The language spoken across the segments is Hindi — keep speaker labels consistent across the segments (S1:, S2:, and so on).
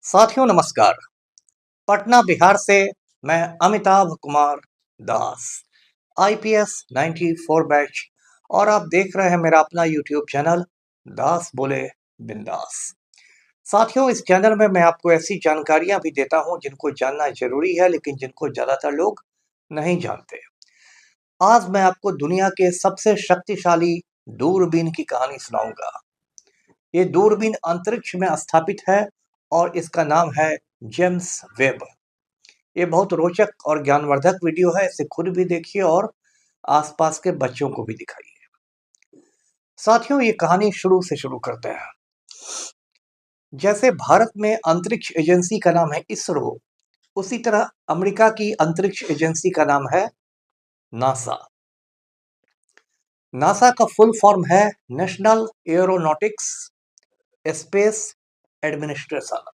S1: साथियों नमस्कार। पटना बिहार से मैं अमिताभ कुमार दास, आईपीएस 94 बैच, और आप देख रहे हैं मेरा अपना यूट्यूब चैनल दास बोले बिंदास। साथियों, इस चैनल में मैं आपको ऐसी जानकारियां भी देता हूं जिनको जानना जरूरी है, लेकिन जिनको ज्यादातर लोग नहीं जानते। आज मैं आपको दुनिया के सबसे शक्तिशाली दूरबीन की कहानी सुनाऊंगा। ये दूरबीन अंतरिक्ष में स्थापित है और इसका नाम है जेम्स वेब। ये बहुत रोचक और ज्ञानवर्धक वीडियो है। इसे खुद भी देखिए और आसपास के बच्चों को भी दिखाइए। साथियों, ये कहानी शुरू से शुरू करते हैं। जैसे भारत में अंतरिक्ष एजेंसी का नाम है इसरो, उसी तरह अमेरिका की अंतरिक्ष एजेंसी का नाम है नासा। नासा का फुल फॉर्म है national aeronautics space administration.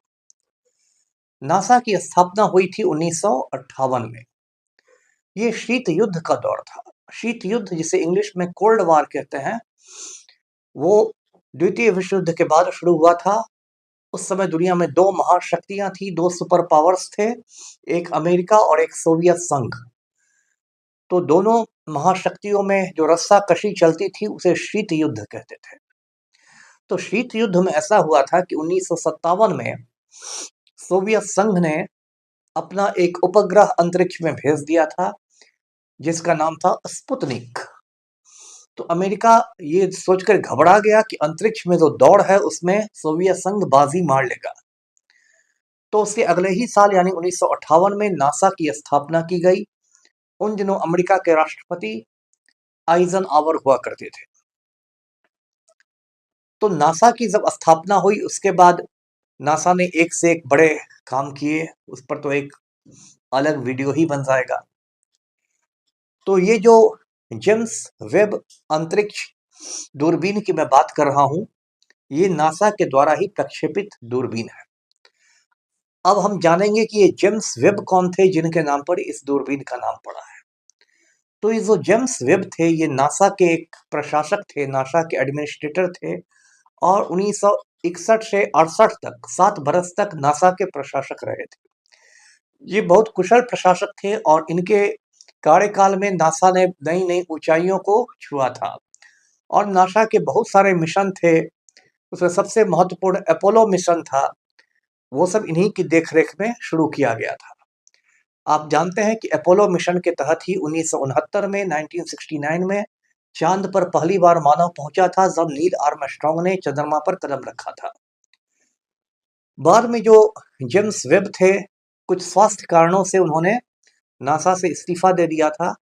S1: NASA की स्थापना हुई थी 1958 में। ये शीत युद्ध का दौर था। शीत युद्ध, जिसे इंग्लिश में कोल्ड वार कहते हैं, वो द्वितीय विश्व युद्ध के बाद शुरू हुआ था। उस समय दुनिया में दो महाशक्तियां थी, दो सुपर पावर्स थे, एक अमेरिका और एक सोवियत संघ। तो दोनों महाशक्तियों में जो रस्सा कशी चलती थी उसे शीत युद्ध कहते थे। तो शीत युद्ध में ऐसा हुआ था कि 1957 में सोवियत संघ ने अपना एक उपग्रह अंतरिक्ष में भेज दिया था जिसका नाम था स्पुतनिक। तो अमेरिका ये सोचकर घबरा गया कि अंतरिक्ष में जो दौड़ है उसमें सोवियत संघ बाजी मार लेगा। तो उसके अगले ही साल यानी 1958 में नासा की स्थापना की गई। उन दिनों अमेरिका के राष्ट्रपति आइजनहावर हुआ करते थे। तो नासा की जब स्थापना हुई उसके बाद नासा ने एक से एक बड़े काम किए। उस पर तो एक अलग वीडियो ही बन जाएगा। तो ये जो जेम्स वेब अंतरिक्ष दूरबीन की मैं बात कर रहा हूं, ये नासा के द्वारा ही प्रक्षेपित दूरबीन है। अब हम जानेंगे कि ये जेम्स वेब कौन थे जिनके नाम पर इस दूरबीन का नाम पड़ा है। तो ये जो जेम्स वेब थे, ये नासा के एक प्रशासक थे, नासा के एडमिनिस्ट्रेटर थे, और 1961 से 68 तक 7 बरस तक नासा के प्रशासक रहे थे। ये बहुत कुशल प्रशासक थे और इनके कार्यकाल में नासा ने नई नई ऊंचाइयों को छुआ था और नासा के बहुत सारे मिशन थे। उसमें सबसे महत्वपूर्ण अपोलो मिशन था। वो सब इन्हीं की देखरेख में शुरू किया गया था। आप जानते हैं कि अपोलो मिशन के तहत ही 1969 में 1969 में चांद पर पहली बार मानव पहुंचा था, जब नील आर्मस्ट्रांग ने चंद्रमा पर कदम रखा था। बाद में जो जेम्स वेब थे, कुछ स्वास्थ्य कारणों से उन्होंने नासा से इस्तीफा दे दिया था,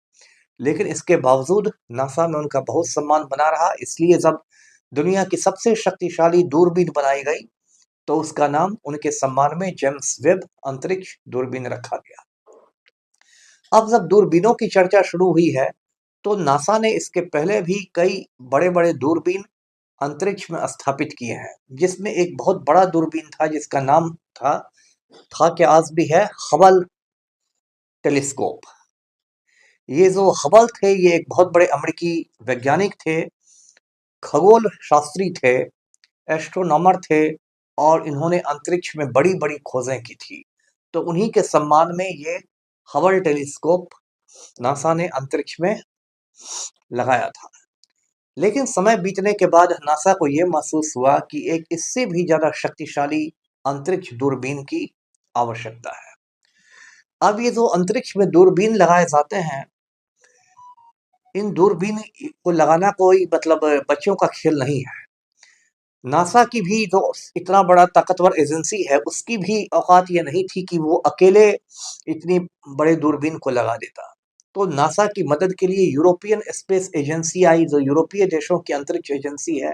S1: लेकिन इसके बावजूद नासा में उनका बहुत सम्मान बना रहा। इसलिए जब दुनिया की सबसे शक्तिशाली दूरबीन बनाई गई तो उसका नाम उनके सम्मान में जेम्स वेब अंतरिक्ष दूरबीन रखा गया। अब जब दूरबीनों की चर्चा शुरू हुई है तो नासा ने इसके पहले भी कई बड़े बड़े दूरबीन अंतरिक्ष में स्थापित किए हैं, जिसमें एक बहुत बड़ा दूरबीन था जिसका नाम था कि आज भी है, हबल टेलीस्कोप। ये जो हबल थे, ये एक बहुत बड़े अमेरिकी वैज्ञानिक थे, खगोल शास्त्री थे, एस्ट्रोनॉमर थे, और इन्होंने अंतरिक्ष में बड़ी बड़ी खोजें की थी। तो उन्हीं के सम्मान में ये हबल टेलीस्कोप नासा ने अंतरिक्ष में लगाया था। लेकिन समय बीतने के बाद नासा को यह महसूस हुआ कि एक इससे भी ज्यादा शक्तिशाली अंतरिक्ष दूरबीन की आवश्यकता है। अब ये जो अंतरिक्ष में दूरबीन लगाए जाते हैं, इन दूरबीन को लगाना कोई बच्चों का खेल नहीं है। नासा की भी जो इतना बड़ा ताकतवर एजेंसी है, उसकी भी औकात ये नहीं थी कि वो अकेले इतनी बड़े दूरबीन को लगा देता। तो नासा की मदद के लिए यूरोपियन स्पेस एजेंसी आई, जो यूरोपीय देशों की अंतरिक्ष एजेंसी है,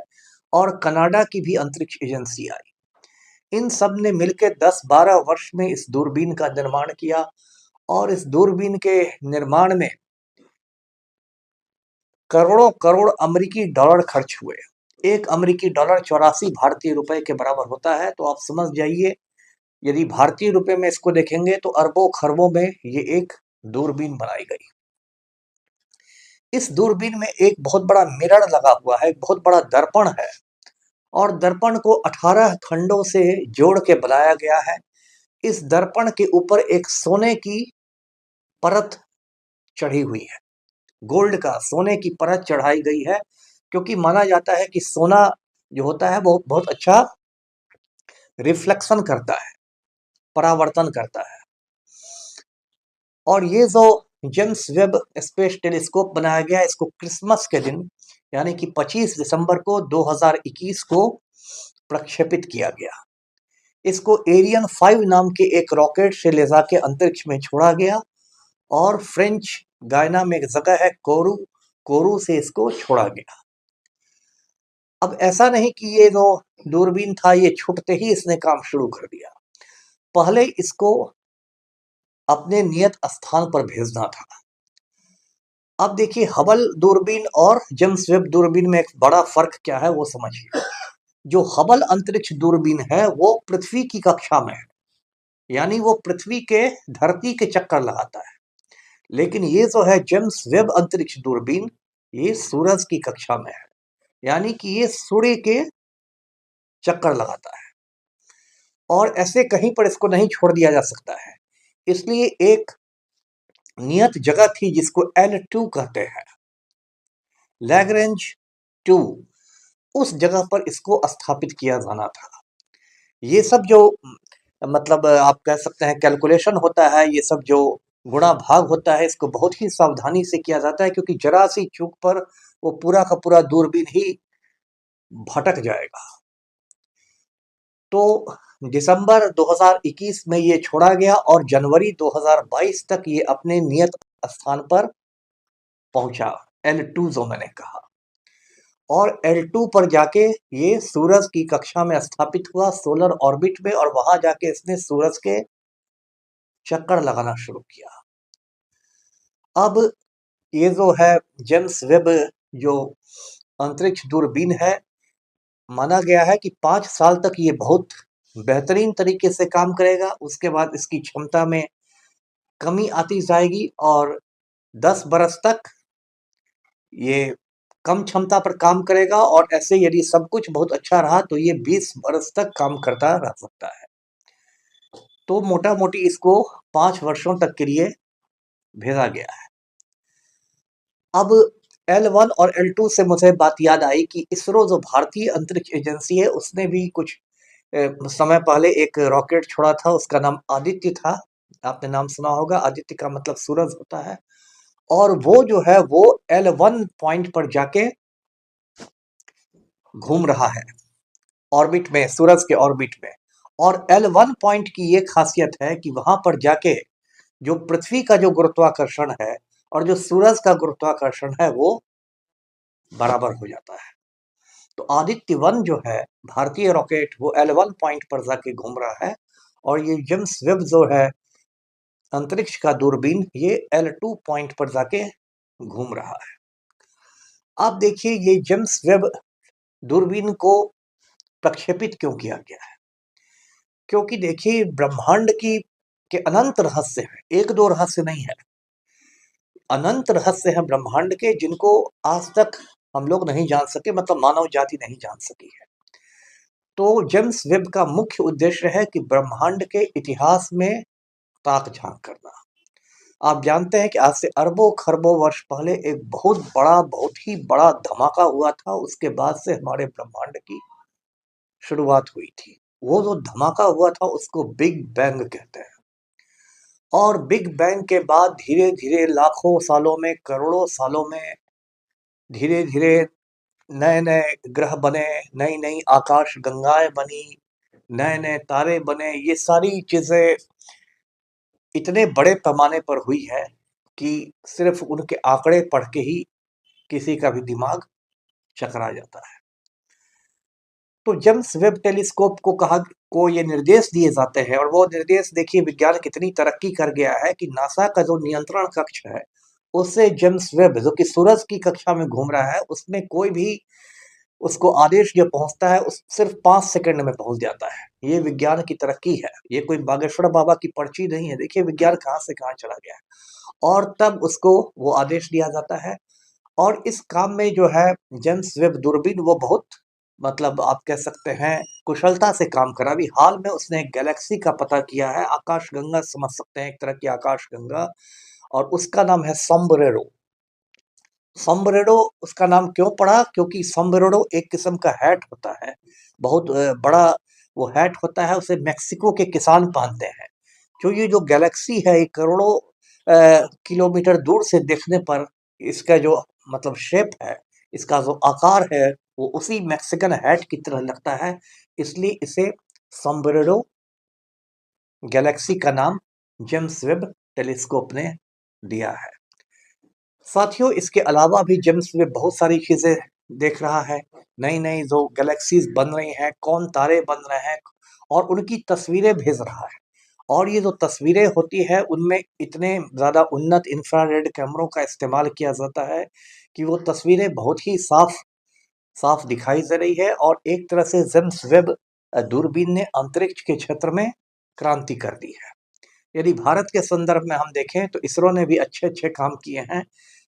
S1: और कनाडा की भी अंतरिक्ष एजेंसी आई। इन सब ने मिलकर 10-12 वर्ष में इस दूरबीन का निर्माण किया, और इस दूरबीन के निर्माण में करोड़ों करोड़ अमेरिकी डॉलर खर्च हुए। एक अमेरिकी डॉलर 84 भारतीय रुपए के बराबर होता है। तो आप समझ जाइए, यदि भारतीय रुपए में इसको देखेंगे तो अरबों खरबों में ये एक दूरबीन बनाई गई। इस दूरबीन में एक बहुत बड़ा मिरर लगा हुआ है, एक बहुत बड़ा दर्पण है, और दर्पण को 18 खंडों से जोड़ के बनाया गया है। इस दर्पण के ऊपर एक सोने की परत चढ़ी हुई है, गोल्ड का सोने की परत चढ़ाई गई है, क्योंकि माना जाता है कि सोना जो होता है वो बहुत अच्छा रिफ्लेक्शन करता है, परावर्तन करता है। और ये जो जेम्स वेब स्पेस टेलीस्कोप बनाया गया, इसको क्रिसमस के दिन यानी कि 25 दिसंबर को 2021 को प्रक्षेपित किया गया। इसको एरियन 5 नाम के एक रॉकेट से ले जाके अंतरिक्ष में छोड़ा गया और फ्रेंच गायना में एक जगह है कोरू, कोरू से इसको छोड़ा गया। अब ऐसा नहीं कि ये जो दूरबीन था ये छूटते ही इसने काम शुरू कर दिया, पहले इसको अपने नियत स्थान पर भेजना था। अब देखिए हबल दूरबीन और जेम्स वेब दूरबीन में एक बड़ा फर्क क्या है वो समझिए। जो हबल अंतरिक्ष दूरबीन है वो पृथ्वी की कक्षा में है, यानी वो पृथ्वी के धरती के चक्कर लगाता है, लेकिन ये जो है जेम्स वेब अंतरिक्ष दूरबीन ये सूरज की कक्षा में है, यानी कि ये सूर्य के चक्कर लगाता है और ऐसे कहीं पर इसको नहीं छोड़ दिया जा सकता है। इसलिए एक नियत जगह थी जिसको L2 कहते हैं, लैग्रेंज 2, उस जगह पर इसको स्थापित किया जाना था। ये सब जो मतलब आप कह सकते हैं कैलकुलेशन होता है, ये सब जो गुणा भाग होता है, इसको बहुत ही सावधानी से किया जाता है, क्योंकि जरा सी चूक पर वो पूरा का पूरा दूरबीन ही भटक जाएगा। तो दिसंबर 2021 में ये छोड़ा गया और जनवरी 2022 तक ये अपने नियत स्थान पर पहुंचा, L2 जो मैंने कहा। और L2 पर जाके ये सूरज की कक्षा में स्थापित हुआ, सोलर ऑर्बिट में, और वहां जाके इसने सूरज के चक्कर लगाना शुरू किया। अब ये जो है जेम्स वेब जो अंतरिक्ष दूरबीन है, माना गया है कि 5 साल तक ये बहुत बेहतरीन तरीके से काम करेगा। उसके बाद इसकी क्षमता में कमी आती जाएगी और 10 बरस तक ये कम क्षमता पर काम करेगा, और ऐसे यदि सब कुछ बहुत अच्छा रहा तो ये 20 बरस तक काम करता रह सकता है। तो मोटा मोटी इसको 5 वर्षों तक के लिए भेजा गया है। अब L1 और L2 से मुझे बात याद आई कि इसरो जो भारतीय अंतरिक्ष एजेंसी है उसने भी कुछ समय पहले एक रॉकेट छोड़ा था, उसका नाम आदित्य था। आपने नाम सुना होगा, आदित्य का मतलब सूरज होता है। और वो जो है वो L1 पॉइंट पर जाके घूम रहा है ऑर्बिट में, सूरज के ऑर्बिट में। और L1 पॉइंट की ये खासियत है कि वहां पर जाके जो पृथ्वी का जो गुरुत्वाकर्षण है और जो सूरज का गुरुत्वाकर्षण है वो बराबर हो जाता है। तो आदित्य 1 जो है भारतीय रॉकेट वो L1 पॉइंट पर जाके घूम रहा है, और ये जेम्स वेब जो है अंतरिक्ष का दूरबीन ये L2 पॉइंट पर जाके घूम रहा है। आप देखिए ये जेम्स वेब दूरबीन को प्रक्षेपित क्यों किया गया है, क्योंकि देखिए ब्रह्मांड की के अनंत रहस्य हैं, एक दो रहस्य नहीं है, अनंत रहस्य हैं ब्रह्मांड के, जिनको आज तक हम लोग नहीं जान सके, मतलब मानव जाति नहीं जान सकी है। तो जेम्स वेब का मुख्य उद्देश्य है कि ब्रह्मांड के इतिहास में ताक झांक करना। आप जानते हैं कि आज से अरबों खरबों वर्ष पहले एक बहुत ही बड़ा धमाका हुआ था, उसके बाद से हमारे ब्रह्मांड की शुरुआत हुई थी। वो जो धमाका हुआ था उसको बिग बैंग कहते हैं। और बिग बैंग के बाद धीरे धीरे लाखों सालों में, करोड़ों सालों में धीरे धीरे नए नए ग्रह बने, नई नई आकाश गंगाएं बनी, नए नए तारे बने। ये सारी चीजें इतने बड़े पैमाने पर हुई है कि सिर्फ उनके आंकड़े पढ़ के ही किसी का भी दिमाग चकरा जाता है। तो जेम्स वेब टेलीस्कोप को ये निर्देश दिए जाते हैं, और वो निर्देश देखिए विज्ञान कितनी तरक्की कर गया है कि नासा का जो नियंत्रण कक्ष है उससे जेम्स वेब जो कि सूरज की कक्षा में घूम रहा है उसमें कोई भी उसको आदेश जो पहुंचता है उस सिर्फ 5 सेकंड में पहुंच जाता है। ये विज्ञान की तरक्की है, ये कोई बागेश्वर बाबा की पर्ची नहीं है। देखिए विज्ञान कहाँ से कहाँ चला गया है, और तब उसको वो आदेश दिया जाता है। और इस काम में जो है जेम्स वेब दूरबीन वो बहुत मतलब आप कह सकते हैं कुशलता से काम करा। अभी हाल में उसने एक गैलेक्सी का पता किया है, आकाशगंगा समझ सकते हैं, एक तरह की आकाशगंगा, और उसका नाम है सोम्ब्रेरो। सोम्ब्रेरो उसका नाम क्यों पड़ा? क्योंकि सोम्ब्रेरो एक किस्म का हैट होता है, बहुत बड़ा वो हैट होता है, उसे मेक्सिको के किसान पहनते हैं। जो ये जो गैलेक्सी है, ये करोड़ों किलोमीटर दूर से देखने पर इसका जो मतलब शेप है, इसका जो आकार है, वो उसी मैक्सिकन हैट की तरह लगता है, इसलिए इसे सोम्ब्रेरो गैलेक्सी का नाम जेम्स वेब टेलीस्कोप ने दिया है। साथियों, इसके अलावा भी जेम्स वेब बहुत सारी चीजें देख रहा है, नई नई जो गैलेक्सीज बन रही हैं, कौन तारे बन रहे हैं, और उनकी तस्वीरें भेज रहा है। और ये जो तस्वीरें होती है, उनमें इतने ज़्यादा उन्नत इंफ्रारेड कैमरों का इस्तेमाल किया जाता है कि वो तस्वीरें बहुत ही साफ साफ दिखाई दे रही है, और एक तरह से जेम्स वेब दूरबीन ने अंतरिक्ष के क्षेत्र में क्रांति कर दी है। यदि भारत के संदर्भ में हम देखें तो इसरो ने भी अच्छे अच्छे काम किए हैं।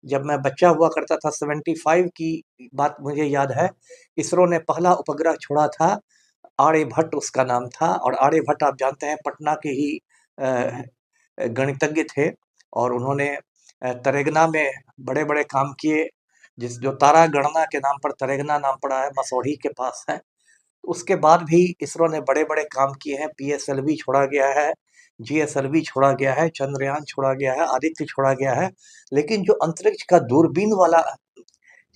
S1: जब मैं बच्चा हुआ करता था, 75 की बात मुझे याद है, इसरो ने पहला उपग्रह छोड़ा था, आर्यभट्ट उसका नाम था। और आर्यभट्ट आप जानते हैं पटना के ही गणितज्ञ थे, और उन्होंने तरेगना में बड़े बड़े काम किए, जिस जो तारा गणना के नाम पर तरेगना नाम पड़ा है, मसौढ़ी के पास है। उसके बाद भी इसरो ने बड़े बड़े काम किए हैं, पीएसएलवी छोड़ा गया है, जीएसएलवी छोड़ा गया है, चंद्रयान छोड़ा गया है, आदित्य छोड़ा गया है। लेकिन जो अंतरिक्ष का दूरबीन वाला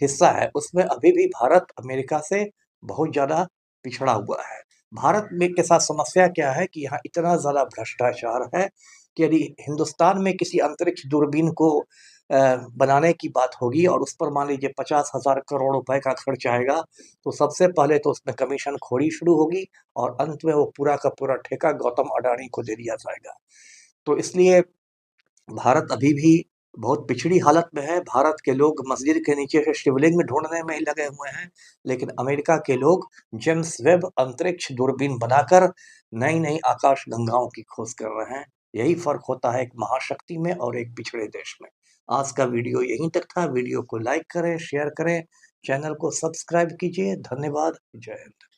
S1: हिस्सा है, उसमें अभी भी भारत अमेरिका से बहुत ज़्यादा पिछड़ा हुआ है। भारत में के साथ समस्या क्या है कि यहाँ इतना ज़्यादा भ्रष्टाचार है कि यदि हिंदुस्तान में किसी अंतरिक्ष दूरबीन को बनाने की बात होगी और उस पर मान लीजिए 50,000 करोड़ रुपए का खर्च आएगा, तो सबसे पहले तो उसमें कमीशन खोरी शुरू होगी, और अंत में वो पूरा का पूरा ठेका गौतम अडानी को दे दिया जाएगा। तो इसलिए भारत अभी भी बहुत पिछड़ी हालत में है। भारत के लोग मस्जिद के नीचे से शिवलिंग ढूंढने में ही लगे हुए हैं, लेकिन अमेरिका के लोग जेम्स वेब अंतरिक्ष दूरबीन बनाकर नई नई आकाश गंगाओं की खोज कर रहे हैं। यही फर्क होता है एक महाशक्ति में और एक पिछड़े देश में। आज का वीडियो यहीं तक था। वीडियो को लाइक करें, शेयर करें, चैनल को सब्सक्राइब कीजिए। धन्यवाद। जय हिंद।